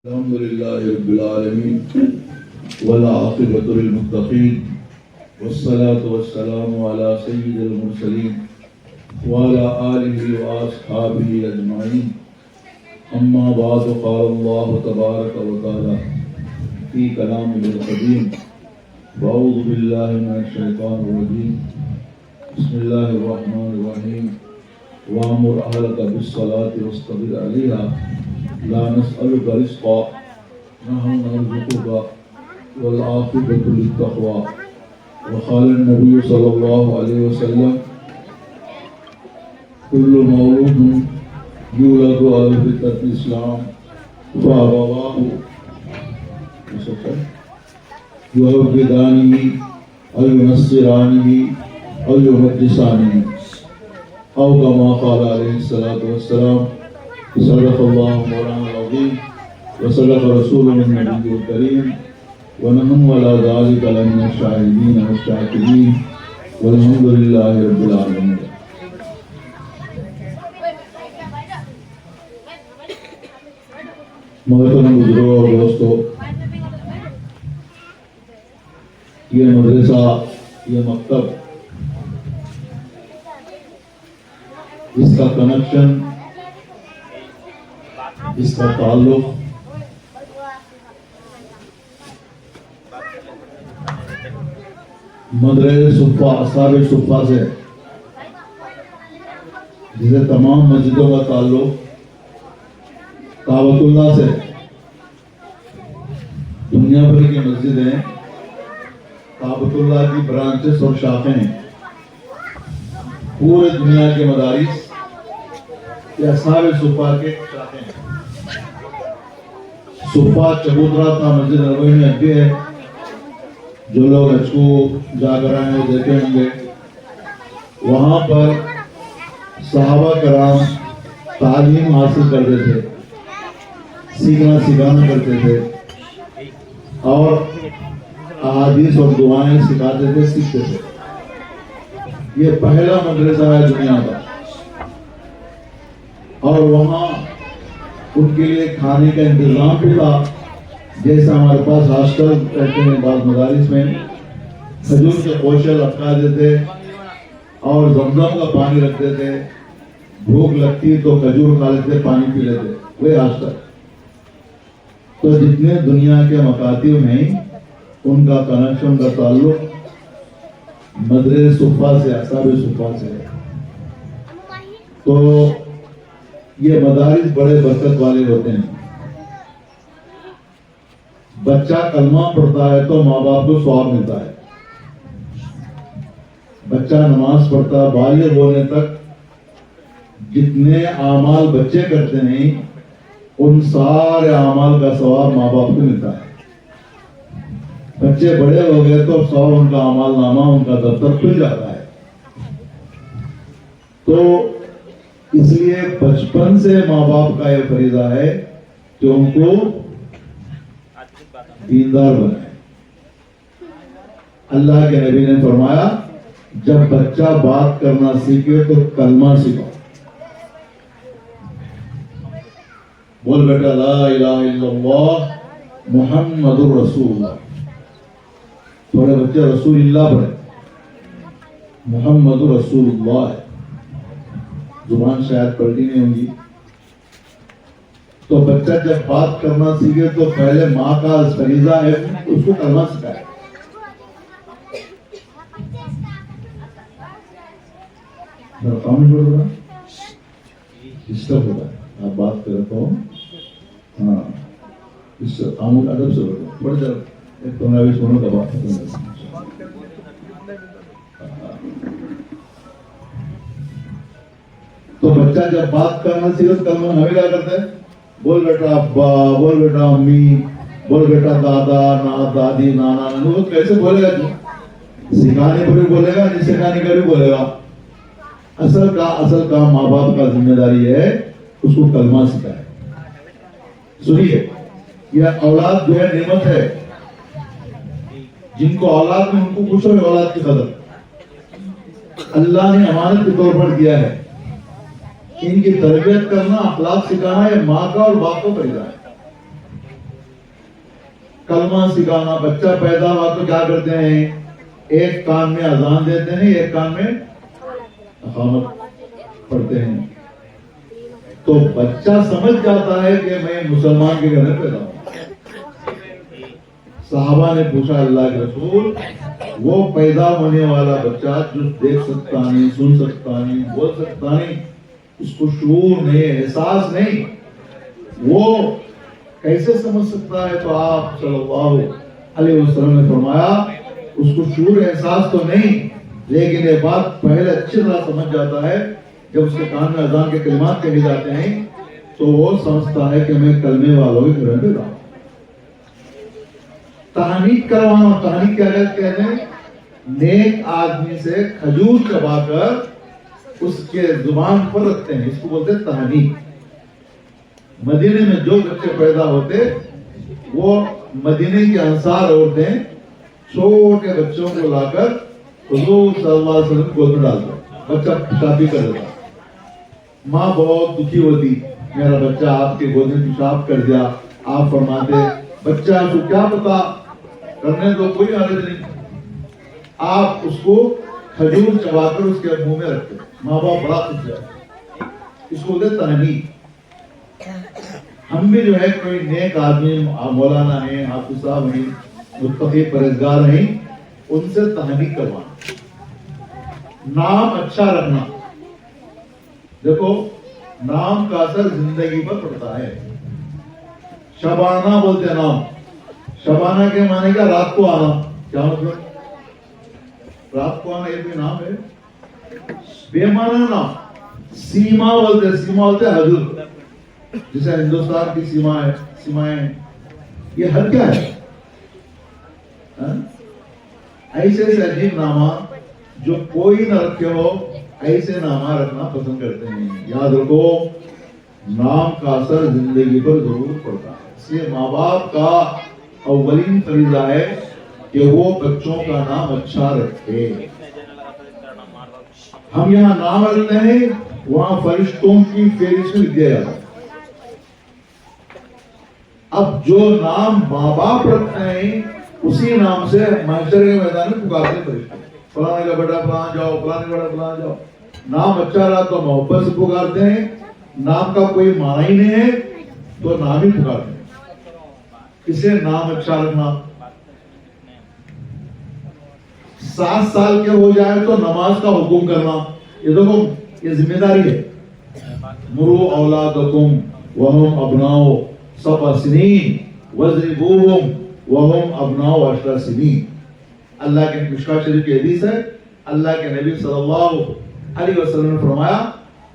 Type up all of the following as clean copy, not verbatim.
الحمد لله رب العالمين والعاقبة للمتقين والصلاة والسلام على سيد المرسلين وعلى آله وأصحابه أجمعين. أما بعد قال الله تبارك وتعالى في كلامه القديم وأعوذ بالله من الشيطان الرجيم. بسم الله الرحمن الرحيم. وأمر أهلك بالصلاة واصطبر عليها لا نسألك رزقا نحن نرزقك والعاقبة للتقوى. وقال النبي صلى الله عليه وسلم كل مولود يولد على فطرة الإسلام فأبواه يهودانه أو ينصرانه أو يمجسانه أو كما قال عليه الصلاة والسلام. صدق الله مولانا العظيم وصدق رسوله النبي الكريم ونحن على ذلك لمن الشاهدين والشاكرين والحمد لله رب العالمين. محترم بزرگوں اور دوستو، یہ مدرسہ، یہ مکتب، اس کا کنیکشن، اس کا تعلق مدرسہ صفہ، اصحاب صفہ سے، جسے تمام مسجدوں کا تعلق کعبۃ اللہ سے. دنیا بھر کی مسجدیں کعبۃ اللہ کی برانچز اور شاخیں ہیں. پورے دنیا کے مدارس یہ اصحاب صفہ کے شاخیں ہیں. صفہ چبوترا تھا مسجد نبوی میں اب بھی ہے. جو لوگ حج کو جا کر آئے وہ دیکھے ہوں گے. وہاں پر صحابہ کرام تعلیم حاصل کرتے تھے، سیکھنا سکھانا کرتے تھے اور احادیث اور دعائیں سکھاتے تھے، سیکھتے تھے. یہ پہلا مدرسہ ہے دنیا کا. اور وہاں ان کے لیے کھانے کا انتظام بھی تھا. جیسا ہمارے پاس ہاسٹل رہتے ہیں بعض مدارس میں، کھجور کے پوشے لٹکا دیتے اور زمزم کا پانی رکھتے تھے. بھوک لگتی تو کھجور کھا لیتے، پانی پی لیتے. وہی ہاسٹل. تو جتنے دنیا کے مکاتب ہیں ان کا کنیکشن کا تعلق مدرسہ صفہ سے، اصحاب صفہ سے ہے. تو یہ مدارس بڑے برکت والے ہوتے ہیں. بچہ کلمہ پڑھتا ہے تو ماں باپ کو ثواب ملتا ہے. بچہ نماز پڑھتا بالغ ہونے تک جتنے اعمال بچے کرتے ہیں ان سارے اعمال کا ثواب ماں باپ کو ملتا ہے. بچے بڑے ہو گئے تو ثواب ان کا اعمال نامہ، ان کا دفتر کھل جاتا ہے. تو اس لیے بچپن سے ماں باپ کا یہ فریضہ ہے کہ ان کو دیندار بنائے. اللہ کے نبی نے فرمایا جب بچہ بات کرنا سیکھے تو کلمہ سکھاؤ. بول بیٹا لا الہ الا اللہ محمد رسول اللہ. تھوڑے بچے رسول اللہ پڑھے، محمد رسول اللہ ہے. زبان شاید پلٹی نہیں ہوگی. تو بچہ جب بات کرنا سیکھے تو پہلے ماں کا فریضہ ہے اس کو کلمہ سکھائے. کام چھوڑ رہا ڈسٹرب ہو رہا ہے. آپ بات کر رہا ہوں. ہاں اس خاموش ادب سے بڑھو. بڑھ جائے ایک 15-20 منٹ کا بات کریں. تو بچہ جب بات کرنا سیکھے تو کلمہ ہمیں کیا کرتے ہیں؟ بول بیٹا ابا، بول بیٹا امی، بول بیٹا دادا، دادی، نانا. وہ کیسے بولے گا؟ سکھانے پر بھی بولے گا، نہیں سکھانے کا بھی بولے گا. اصل کام ماں باپ کا ذمہ داری ہے اس کو کلمہ سکھائے. سنیے، یہ اولاد جو ہے نعمت ہے. جن کو اولاد میں ان کو پوچھو اولاد کی قدر اللہ نے امانت کے طور پر دیا ہے. ان کی تربیت کرنا، اخلاق سکھانا یہ ماں کا اور باپ کا فریضہ ہے. کلمہ سکھانا. بچہ پیدا ہوا تو کیا کرتے ہیں؟ ایک کان میں اذان دیتے ہیں, ایک کان میں اقامت پڑھتے ہیں. تو بچہ سمجھ جاتا ہے کہ میں مسلمان کے گھر میں پیدا ہوں. صحابہ نے پوچھا اللہ کے رسول, وہ پیدا ہونے والا بچہ جو دیکھ سکتا نہیں, سن سکتا نہیں, بول سکتا نہیں, اس کو شعور نہیں, احساس نہیں, وہ کیسے سمجھ سکتا ہے؟ تو آپ صلی اللہ علیہ وسلم نے فرمایا اس کو شعور احساس تو نہیں, لیکن یہ بات پہلے اچھی طرح سمجھ جاتا ہے. جب اس کے کان میں اذان کے کلمات کہے جاتے ہیں تو وہ سمجھتا ہے کہ میں کلمے والوں کے گھر میں پیدا ہوں. تحنیک کروانا, تحنیک کیا کہتے ہیں؟ نیک آدمی سے کھجور چبا کر اس کے زبان پر رکھتے ہیں, اس کو بولتے ہیں تحنیک. مدینے میں جو بچے پیدا ہوتے وہ مدینے کی انصار عورتیں چھوٹے بچوں کو لا کر حضور صلی اللہ علیہ وسلم گود میں ڈالتے, بچہ شادی کر دیتا. ماں بہت دکھی ہوتی, میرا بچہ آپ کے گود میں پیشاب کر دیا. آپ فرماتے بچہ کو کیا پتا, کرنے تو کوئی حرج نہیں, آپ اس کو کھجور چبا کر اس کے منہ میں رکھتے. ماں باپ بڑا خوش ہے, اس کو بولتے تحنیک. ہم بھی جو ہے کوئی نیک آدمی, مولانا ہیں, حافظ صاحب ہیں, متقی پرہیزگار ہیں, ان سے تحنیک کروانا. نام اچھا رکھنا. دیکھو نام کا اثر زندگی پر پڑتا ہے. شبانہ بولتے ہیں نام. شبانہ کے معنی کیا؟ رات کو آنا. کیا مطلب؟ رات کو آنا یہ بھی نام ہے, بے معنی نام. سیما بولتے ہیں, سیما بولتے ہیں حدود, جسے ہندوستان کی سیما ہے, سیمائیں. یہ حد کیا ہے؟ ایسے سے عجیب نامہ جو کوئی نہ رکھے ہو, ایسے نامہ رکھنا پسند کرتے ہیں. یاد رکھو نام کا اثر زندگی پر ضرور پڑتا ہے. اس لیے ماں باپ کا اولین فریضہ ہے کہ وہ بچوں کا نام اچھا رکھے. ہم یہاں نام رکھتے ہیں, وہاں فرشتوں کی فہرست میں لکھ دیا جاتا ہے. اب جو نام ماں باپ رکھتے ہیں اسی نام سے محشر کے میدان میں پکارتے ہیں فرشتے, فلانے کا بیٹا فلاں جاؤ, فلانے کا بیٹا فلاں جاؤ. نام اچھا رہا تو محبت سے پکارتے ہیں, نام کا کوئی معنی ہی نہیں ہے تو نام ہی پکارتے ہیں. اسے نام اچھا رکھنا. 7 سال کے ہو جائے تو نماز کا حکم کرنا. یہ دیکھو یہ ذمہ داری ہے. مرو اولادکم وہم ابناء 7 سنین وضربوہم وہم ابناء 10 سنین. اللہ کے مشکوہ شریف کی حدیث ہے, اللہ کے نبی صلی اللہ علیہ وسلم نے فرمایا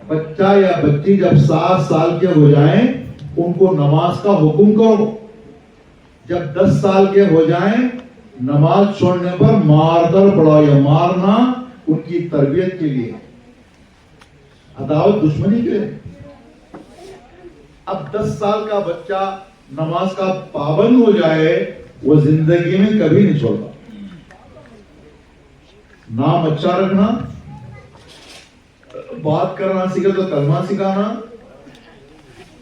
بچہ یا بچی جب 7 سال کے ہو جائیں ان کو نماز کا حکم کرو. جب 10 سال کے ہو جائیں نماز چھوڑنے پر مار کر پڑھاؤ. یا مارنا ان کی تربیت کے لیے, عداوت دشمنی کے لیے. اب 10 سال کا بچہ نماز کا پابند ہو جائے وہ زندگی میں کبھی نہیں چھوڑتا. نام اچھا رکھنا, بات کرنا سیکھے تو کلمہ سکھانا.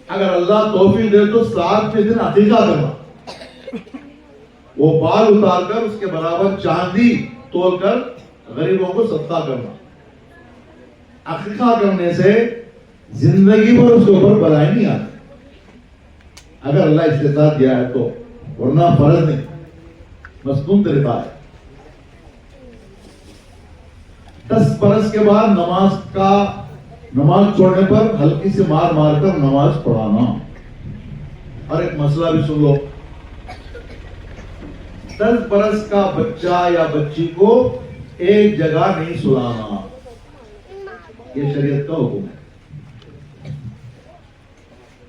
اگر اللہ توفیق دے تو 7 دن عقیقہ کرنا, وہ بال اتار کر اس کے برابر چاندی تول کر غریبوں کو صدقہ کرنا. عقیقہ کرنے سے زندگی پر اس کے اوپر بلائی نہیں آتی اگر اللہ استطاعت دیا ہے تو, ورنہ فرض نہیں, مصنون طریقہ ہے. 10 برس کے بعد نماز چھوڑنے پر ہلکی سے مار مار کر نماز پڑھانا. اور ایک مسئلہ بھی سن لو, 10 برس کا بچہ یا بچی کو ایک جگہ نہیں سلانا. یہ شریعت کا حکم ہے.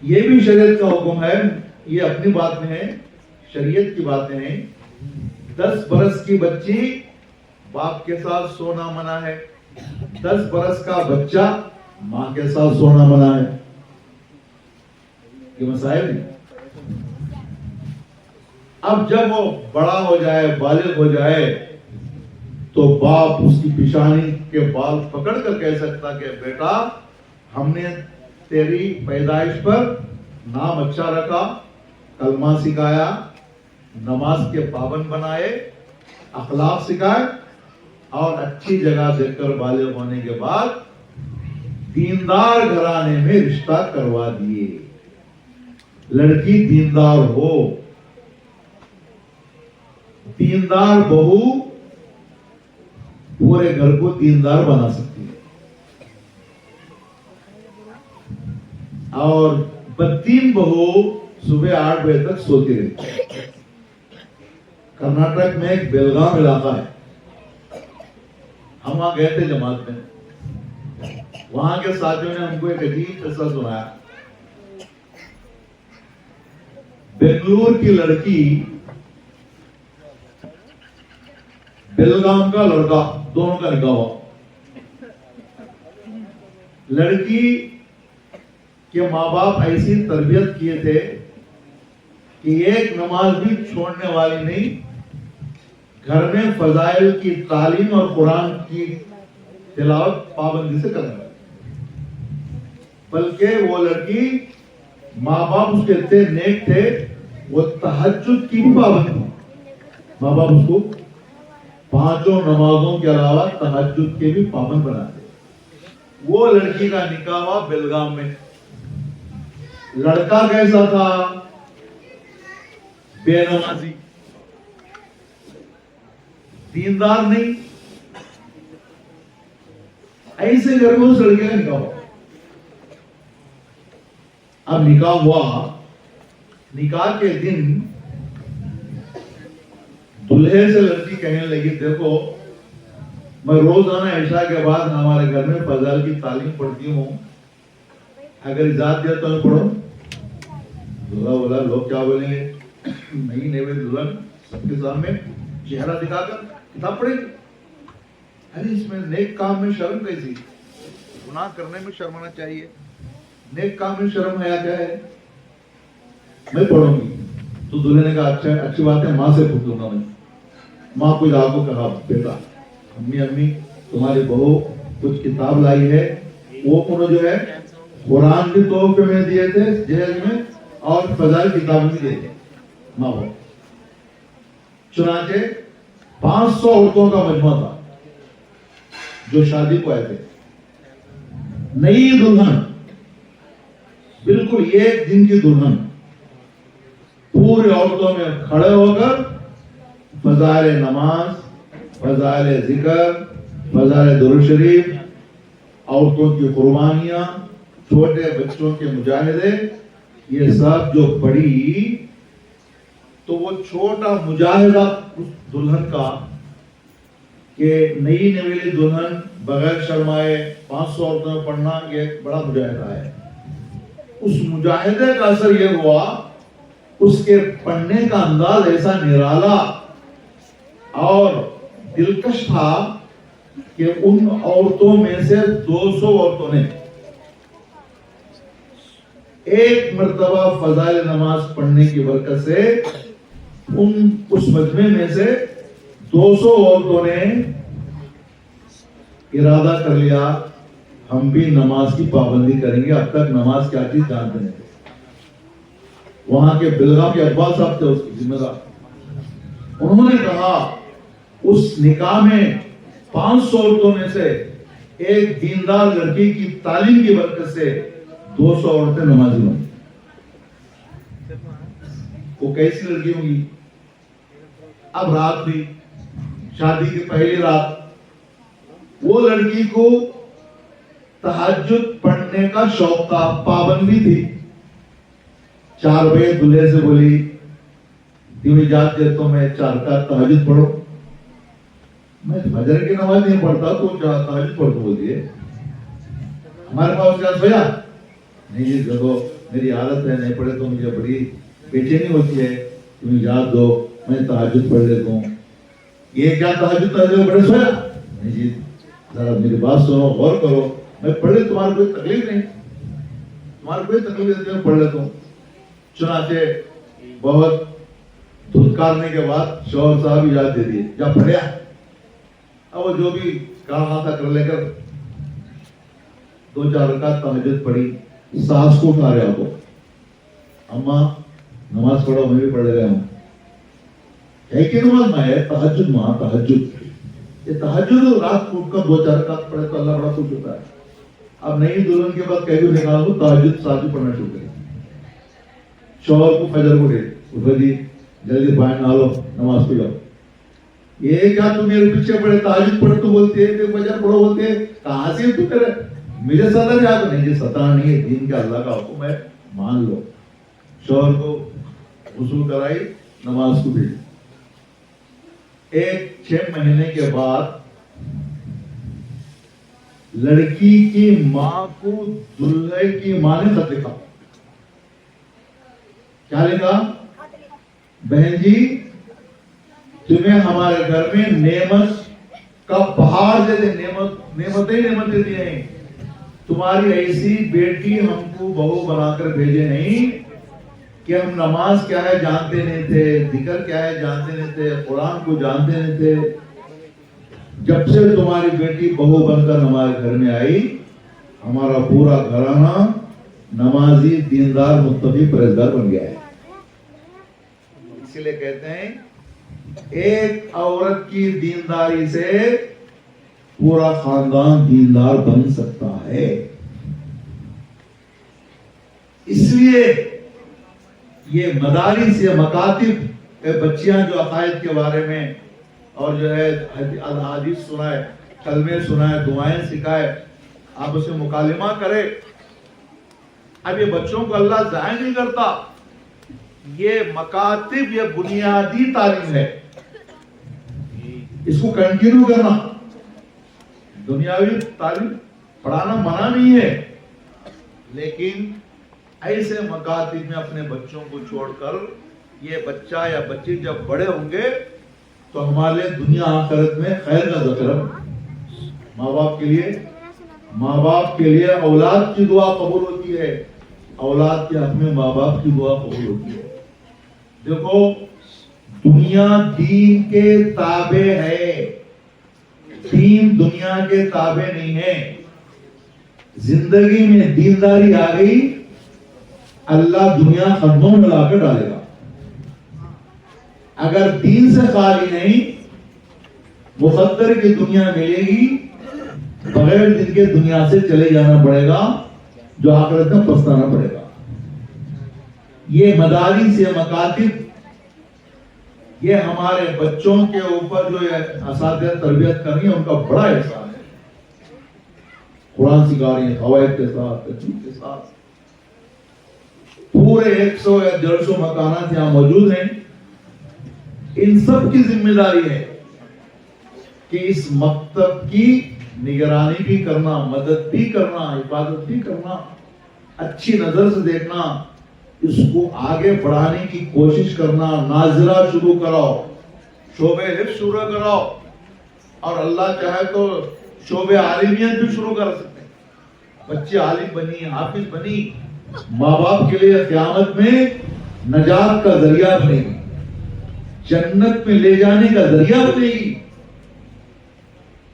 یہ بھی شریعت کا حکم ہے, یہ اپنی بات میں ہے, شریعت کی باتیں ہیں. 10 برس کی بچی باپ کے ساتھ سونا منع ہے, 10 برس کا بچہ ماں کے ساتھ سونا منع ہے. یہ مسائل ہیں. اب جب وہ بڑا ہو جائے, بالغ ہو جائے, تو باپ اس کی پیشانی کے بال پکڑ کر کہہ سکتا کہ بیٹا ہم نے تیری پیدائش پر نام اچھا رکھا, کلمہ سکھایا, نماز کے پابند بنائے، اخلاق سکھائے اور اچھی جگہ دیکھ کر بالغ ہونے کے بعد دیندار گھرانے میں رشتہ کروا دیے. لڑکی دیندار ہو، دیندار بہو پورے گھر کو دیندار بنا سکتی ہے. اور بدین بہو صبح 8 بجے تک سوتی رہتی ہے. کرناٹک میں ایک بیلگام علاقہ ہے، ہم وہاں گئے تھے جماعت میں. وہاں کے ساتھیوں نے ہم کو ایک عجیب قصہ سنایا. بنگلور کی لڑکی، بیلگام کا لڑکا، دونوں کا نکاح ہوا. لڑکی کے ماں باپ ایسی تربیت کیے تھے کہ ایک نماز بھی چھوڑنے والی نہیں، گھر میں فضائل کی تعلیم اور قرآن کی تلاوت پابندی سے کرنے والی. بلکہ وہ لڑکی، ماں باپ اس کے اتنے نیک تھے، وہ تہجد کی بھی پابند تھی. ماں باپ اس کو 5 نمازوں کے علاوہ تہجد کے بھی پابند بناتے. وہ لڑکی کا نکاح ہوا بیلگام میں. لڑکا کیسا تھا؟ بے نمازی، دیندار نہیں. ایسے گھر میں اس لڑکے کا نکاح ہوا. اب نکاح ہوا، نکاح کے دن دلہے سے لڑکی کہنے لگی، دیکھو میں روزانہ عشاء کے بعد ہمارے گھر میں فضائل کی تعلیم پڑھتی ہوں، اگر اجازت دیا تو میں پڑھوں. دلہا بولا لوگ کیا بولیں گے؟ نہیں دلہن سب کے سامنے چہرہ دکھا کر کتاب پڑھے گی. ارے اس میں نیک کام میں شرم کیسی؟ گناہ کرنے میں شرم آنا چاہیے، نیک کام میں شرم ہے کیا ہے؟ میں پڑھوں گی. تو دلہے نے کہا اچھا اچھی بات ہے، ماں سے پوچھ لوں گا. میں ماں کو جا کو کہا، بیٹا امی تمہاری بہو کچھ کتاب لائی ہے، وہ انہوں جو ہے قرآن بھی تحفے میں دیے تھے جہیز میں، اور فضائل کتاب بھی دیے تھے. ماں باپ چنانچہ 500 عورتوں کا مجموعہ تھا جو شادی کو آئے تھے. نئی دلہن، بالکل ایک دن کی دلہن، پوری عورتوں میں کھڑے ہو کر فضائل نماز، فضائل ذکر، فضائل درود شریف، عورتوں کی قربانیاں، چھوٹے بچوں کے مجاہدے، یہ سب جو پڑھی تو وہ چھوٹا مجاہدہ اس دلہن کا کہ نئی نویلی دلہن بغیر شرمائے 500 عورتوں میں پڑھنا، یہ ایک بڑا مجاہدہ ہے. اس مجاہدے کا اثر یہ ہوا، اس کے پڑھنے کا انداز ایسا نرالا اور دلکش تھا کہ ان عورتوں میں سے 200 عورتوں نے ایک مرتبہ فضائل نماز پڑھنے کی برکت سے اس مجمع میں سے 200 عورتوں نے ارادہ کر لیا ہم بھی نماز کی پابندی کریں گے. اب تک نماز کیا چیز جانتے نہیں. وہاں کے بیلگام کے اقبال صاحب تھے اس کی ذمہ دار. انہوں نے کہا اس نکاح میں 500 عورتوں میں سے ایک دیندار لڑکی کی تعلیم کی برکت سے 200 عورتیں نمازی بنی. وہ کیسی لڑکی ہوں گی؟ اب رات تھی، شادی کی پہلی رات. وہ لڑکی کو تہجد پڑھنے کا شوق تھا، پابندی تھی. 4 بجے دلہے سے بولی تم اجازت دے تو میں 4 کا تہجد پڑھوں. میں فجر کی نماز نہیں پڑھتا تو تہجد پڑھ بولتی ہے. ہمارے پاس کیا سویا نہیں جی، دیکھو میری عادت ہے، نہیں پڑھے تو مجھے بڑی بے چینی ہوتی ہے، تم اجازت دو میں تہجد پڑھ لیتا ہوں. یہ کیا تہجد بڑے سویا نہیں جی، ذرا میری بات سنو، غور کرو، میں پڑھ لے، تمہاری کوئی تکلیف نہیں، تمہاری کوئی تکلیف نہیں، میں پڑھ لیتا ہوں. چنانچہ بہت دھتکارنے کے بعد شوہر صاحب اجازت دے دیے، جا پڑھیا. اب وہ جو بھی کام آتا کر لے کر 2-4 رکعت تہجد پڑھی. ساس کو اٹھا رہا ہو، اماں نماز پڑھو، میں بھی پڑھ رہا ہوں. ہے کہ نماز میں ہے تہجد ماں تہجد. یہ تہجد رات کو اٹھ کر 2-4 رکعت پڑھے تو اللہ بڑا خوش ہوتا ہے. اب نئی دلہن کے بعد کہیں بھی نکال دو تہجد ساتھ پڑھنا شروع کرے. شوہر کو فجر کو اٹھو جی جلدی بائیں نہ لو نماز پڑھ جاؤ. یہ کیا تم میرے پیچھے پڑے تہجد پڑھ تو بولتے ہیں فجر پڑھو بولتے ہیں کہاں سے تو کرے مجھے ستا نہیں آتا. نہیں یہ ستا نہیں ہے دین کا اللہ کا حکم ہے مان لو. شوہر کو غسل کرائی نماز کو بھیجی. 6 مہینے کے بعد لڑکی کی ماں کو دلہے کی ماں نے خط لکھا. کیا لکھا؟ بہن جی تمہیں ہمارے گھر میں نعمت کا پہاڑ دے دے. نعمتیں دی ہیں. تمہاری ایسی بیٹی ہم کو بہو بنا کر بھیجے نہیں کہ ہم نماز کیا ہے جانتے نہیں تھے, ذکر کیا ہے جانتے نہیں تھے, قرآن کو جانتے نہیں تھے. جب سے تمہاری بیٹی بہو بن کر ہمارے گھر میں آئی ہمارا پورا گھرانہ نمازی دیندار متقی پرہیزگار بن گیا ہے. اسی لیے کہتے ہیں ایک عورت کی دینداری سے پورا خاندان دیندار بن سکتا ہے. اس لیے یہ مدارس یا مکاتب بچیاں جو عقائد کے بارے میں اور جو ہے حدیث سنائے, کلمے سنائے, دعائیں سکھائے, آپ اسے مکالمہ کرے. اب یہ بچوں کو اللہ ضائع نہیں کرتا. یہ مکاتب یہ بنیادی تعلیم ہے, اس کو کنٹینیو کرنا. دنیاوی تعلیم پڑھانا منع نہیں ہے, لیکن ایسے مکاتب میں اپنے بچوں کو چھوڑ کر یہ بچہ یا بچی جب بڑے ہوں گے تو ہمارے دنیا آخرت میں خیر کا ذکر. ماں باپ کے لیے اولاد کی دعا قبول ہوتی ہے, اولاد کے حق میں ماں باپ کی دعا قبول ہوتی ہے. دیکھو دنیا دین کے تابع ہے, دین دنیا کے تابع نہیں ہے. زندگی میں دینداری آ گئی اللہ دنیا قدموں میں لا کر ڈالے گا. اگر دین سے خالی نہیں مقدر کی دنیا ملے گی, بغیر دین کے دنیا سے چلے جانا پڑے گا جو آخرت میں پچھتانا پڑے گا. یہ مدارس یہ مکاتب یہ ہمارے بچوں کے اوپر جو اساتذہ تربیت کرنی ہے ان کا بڑا احسان ہے. قرآن سکھا رہی ہیں قواعد کے ساتھ, تجوید کے ساتھ. پورے 100 یا 150 مکانات یہاں موجود ہیں. ان سب کی ذمہ داری ہے کہ اس مکتب کی نگرانی بھی کرنا, مدد بھی کرنا, حفاظت بھی کرنا, اچھی نظر سے دیکھنا, اس کو آگے بڑھانے کی کوشش کرنا. ناظرہ شروع کراؤ, شعبہ حفظ شروع کراؤ, اور اللہ چاہے تو شعبہ عالمیت بھی شروع کر سکتے ہیں. بچے عالم بنی, حافظ بنی, ماں باپ کے لیے قیامت میں نجات کا ذریعہ بنے گی, جنت میں لے جانے کا ذریعہ بنے گی.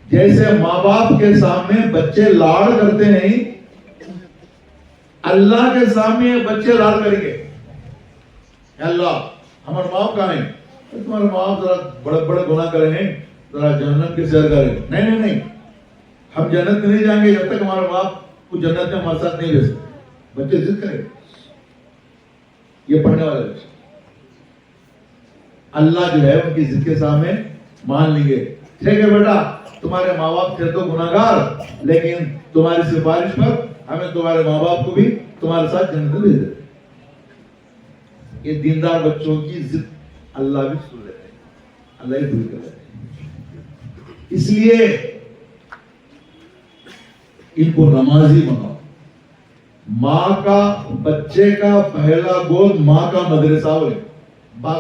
جیسے ماں باپ کے سامنے بچے لاڑ کرتے ہیں, اللہ کے سامنے بچے لاڑ کریں گے. اللہ ہمارے ماں باپ کہاں ہیں؟ تمہارے ماں باپ ذرا بڑے بڑے گناہ کرے ہیں, ذرا جہنم کی سیر کریں. نہیں, ہم جنت میں نہیں جائیں گے جب تک ہمارے باپ کو جنت میں ہمارے ساتھ نہیں لے سکتے. بچے ضد کریں, یہ پڑھنے والے بچے اللہ جو ہے ان کی ضد کے سامنے مان لیں گے. ٹھیک ہے بیٹا تمہارے ماں باپ تھے تو گناہگار, لیکن تمہاری سفارش پر ہمیں تمہارے ماں باپ کو بھی تمہارے ساتھ جنت میں بھیج دیتے. یہ دیندار بچوں کی ضد اللہ بھی سن لیتے ہیں, اللہ ہی پوری کر لیتے ہیں. اس لیے ان کو نمازی بناؤ. ماں کا بچے کا پہلا گود ماں کا مدرسہ ہو.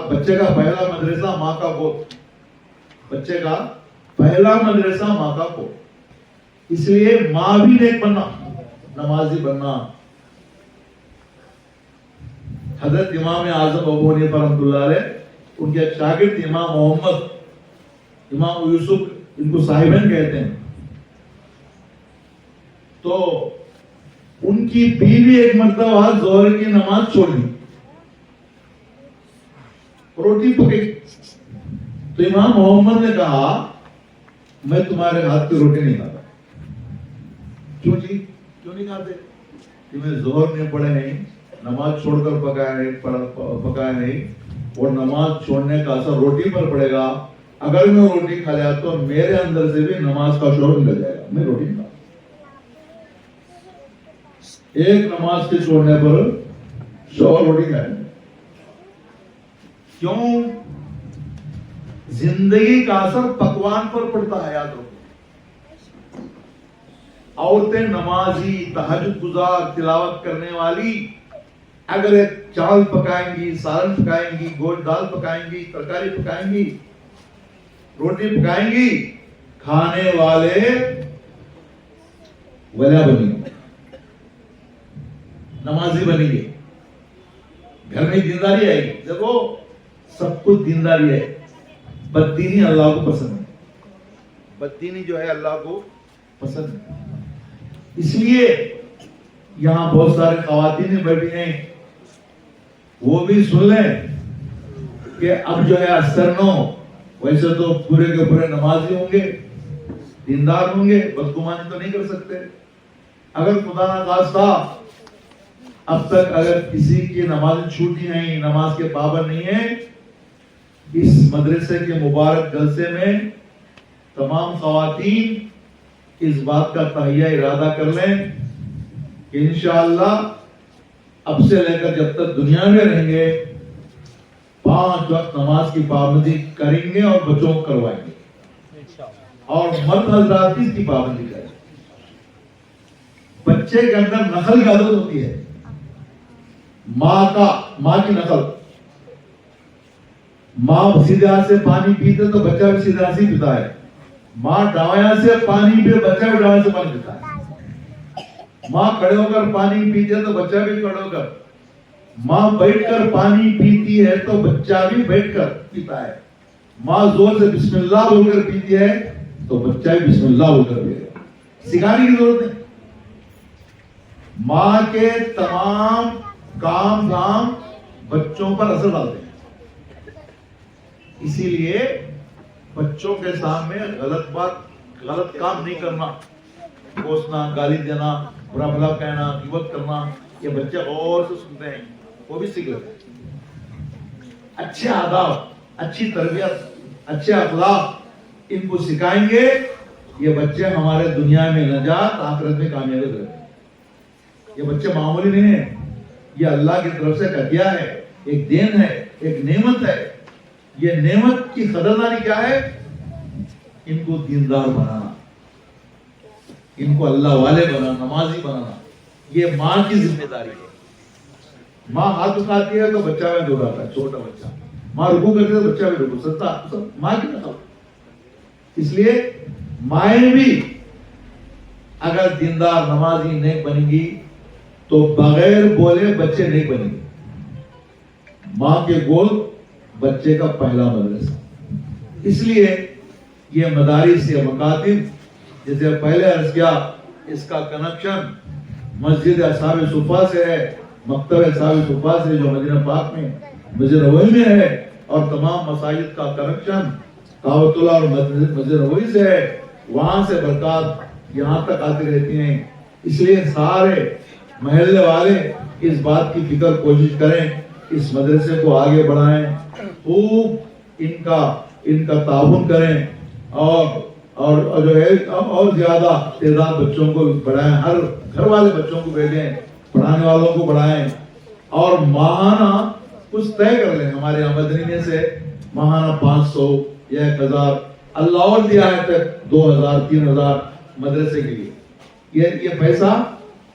بچے کا پہلا مدرسہ ماں کا گود, بچے کا پہلا مدرسہ ماں کا گود. اس لیے ماں بھی نیک بننا, نمازی بننا. حضرت امام اعظم ابو حنیفہ رحمۃ اللہ علیہ ان کے ایک شاگرد امام محمد, امام یوسف, ان کو صاحبین کہتے ہیں. تو ان کی بیوی ایک مرتبہ ظہر کی نماز چھوڑ دی, روٹی پکئی, تو امام محمد نے کہا میں تمہارے ہاتھ کی روٹی نہیں کھاتا. کیوں جی کیوں نہیں کھاتے؟ کہ میں ظہر نہیں پڑھے نہیں, نماز چھوڑ کر پکایا نہیں, اور نماز چھوڑنے کا اثر روٹی پر پڑے گا. اگر میں روٹی کھا لیا تو میرے اندر سے بھی نماز کا شور نکل جائے گا, میں روٹی نہیں کھاتا. ایک نماز کے چھوڑنے پر شور روٹی کھائے. کیوں؟ زندگی کا اثر پکوان پر پڑتا ہے. یاد رکھو, عورتیں نمازی, تہجد گزار, تلاوت کرنے والی اگر ایک چاول پکائیں گی, سالن پکائیں گی, گوشت دال پکائیں گی, ترکاری پکائیں گی, روٹی پکائیں گی, کھانے والے ولیٰ بنیں گے, نمازی بنیں گے, گھر میں دینداری آئے گی. دیکھو سب کچھ دینداری ہے, بددینی اللہ کو پسند ہے. بددینی جو ہے اللہ کو پسند ہے. اس لیے یہاں بہت سارے خواتین بیٹھی ہیں, وہ بھی سن لیں کہ اب جو ہے اثر نو, ویسے تو پورے کے پورے نمازی ہوں گے, دیندار ہوں گے, بدگمانی تو نہیں کر سکتے. اگر خدا نہ خواستہ اب تک اگر کسی کی نماز چھوٹی نہیں, نماز کے پابند نہیں ہے, اس مدرسے کے مبارک جلسے میں تمام خواتین اس بات کا تہیہ ارادہ کر لیں کہ انشاءاللہ اب سے لے کر جب تک دنیا میں رہیں گے 5 وقت نماز کی پابندی کریں گے اور بچوں کو کروائیں گے, اور مرد حضرات اس کی پابندی کریں. بچے کے اندر نقل کی عادت ہوتی ہے, ماں کی نقل. ماں سیدھے ہاتھ سے پانی پیتے تو بچہ بھی سیدھے ہاتھ سے پیتا ہے. ماں دائیں سے پانی پی, بچہ بھی دائیں سے پانی پیتا ہے. ماں کھڑے ہو کر پانی پیتے تو بچہ بھی کھڑے ہو کر. ماں بیٹھ کر پانی پیتی ہے تو بچہ بھی بیٹھ کر پیتا ہے. ماں زور سے بسم اللہ بول کر پیتی ہے تو بچہ بھی بسم اللہ بول کر پیے گا. سکھانے کی ضرورت نہیں. ماں کے تمام کام بچوں پر اثر ڈالتے ہیں. اسی لیے بچوں کے سامنے غلط کام نہیں کرنا, کوسنا, گالی دینا, برا بھلا کہنا, غیبت کرنا, یہ بچے غور سے سنتے ہیں, وہ بھی سیکھ لیتے ہیں. اچھے آداب, اچھی تربیت, اچھے اخلاق ان کو سکھائیں گے, یہ بچے ہمارے دنیا میں نجات, آخرت میں کامیابی کریں گے. یہ بچے معمولی نہیں ہیں, یہ اللہ کی طرف سے ایک عطیہ ہے, ایک دین ہے, ایک نعمت ہے. یہ نعمت کی قدردانی کیا ہے؟ ان کو دیندار بنانا, ان کو اللہ والے بنانا, نمازی بنانا. یہ ماں کی ذمہ داری ہے. ماں ہاتھ اٹھاتی ہے تو بچہ بھی دوڑاتا ہے, چھوٹا بچہ. ماں رکوع کرتی ہے تو بچہ بھی رکوع سکتا, ماں کی نقل. اس لیے مائیں بھی اگر دیندار نمازی نہیں بنیں گی تو بغیر بولے بچے نہیں بنیں گے. ماں کے گود بچے کا پہلا مدرسہ. اس لیے یہ مدارس یا مکاتب, جیسے پہلے عرض کیا, اس کا کنیکشن مسجد اصحاب صفا سے ہے, مکتب اصحاب صفا سے جو مدینہ پاک میں مسجد نبوی میں ہے, اور تمام مساجد کا کنیکشن کعبۃ اللہ اور مسجد نبوی سے ہے. وہاں سے برکات یہاں تک آتی رہتی ہیں. اس لیے سارے محلے والے اس بات کی فکر کوشش کریں, اس مدرسے کو آگے بڑھائیں, خوب ان کا تعاون کریں, اور جو ہے اور زیادہ تعداد بچوں کو بڑھائیں. ہر گھر والے بچوں کو بھیجیں, پڑھانے والوں کو بڑھائیں, اور ماہانہ کچھ طے کر لیں. ہمارے یہاں مدنی سے ماہانہ 500 یا 1000 اللہ اور دیا ہے تک 2000 3000 مدرسے کے لیے. یہ پیسہ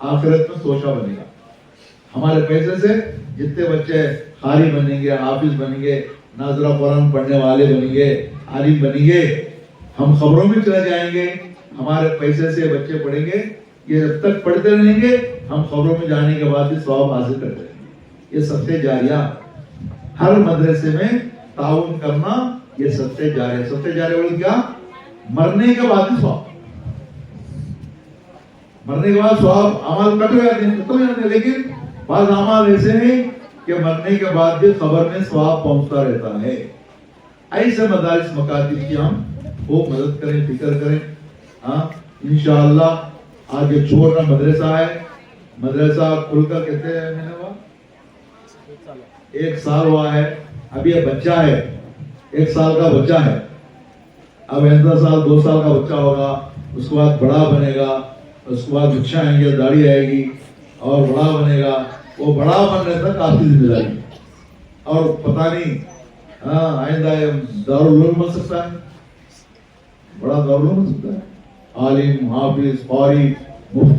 آخرت میں توشہ بنے گا. ہمارے پیسے سے جتنے بچے قاری بنیں گے, حافظ بنیں گے, ناظرہ قرآن پڑھنے والے بنیں گے, عالم بنیں گے, ہم خبروں میں چلے جائیں گے, ہمارے پیسے سے بچے پڑھیں گے. یہ جب تک پڑھتے رہیں گے ہم خبروں میں جانے کے بعد بھی ثواب حاصل کرتے رہیں گے. یہ صدقہ جاریہ, ہر مدرسے میں تعاون کرنا, یہ صدقہ جاریہ. صدقہ جاریہ بولے کیا؟ مرنے کے بعد بھی ثواب. مرنے کے بعد ثواب اعمال کٹ جاتے ہیں, ختم ہو جاتے ہیں, لیکن بعض اعمال ایسے ہیں کہ مرنے کے بعد بھی قبر میں ثواب پہنچتا رہتا ہے. ایسے مدارس مکاتب کی ہم خوب مدد کریں, فکر کریں. ہاں انشاءاللہ آگے چھوٹا مدرسہ ہے, مدرسہ کھل کر کہتے ہیں میں نے وہ 1 سال ہوا ہے, ابھی یہ بچہ ہے, 1 سال کا بچہ ہے. اب 15 سال 2 سال کا بچہ ہوگا, اس کے بعد بڑا بنے گا, اس کے بعد بچہ آئیں گے, داڑھی آئے گی اور بڑا بنے گا. وہ بڑا بننے تک آپ کی ذمہ داری, اور پتہ نہیں آئندہ دارالعلوم بن سکتا ہے, بڑا دارالعلوم بن سکتا ہے, عالم, حافظ, قاری, مفتی.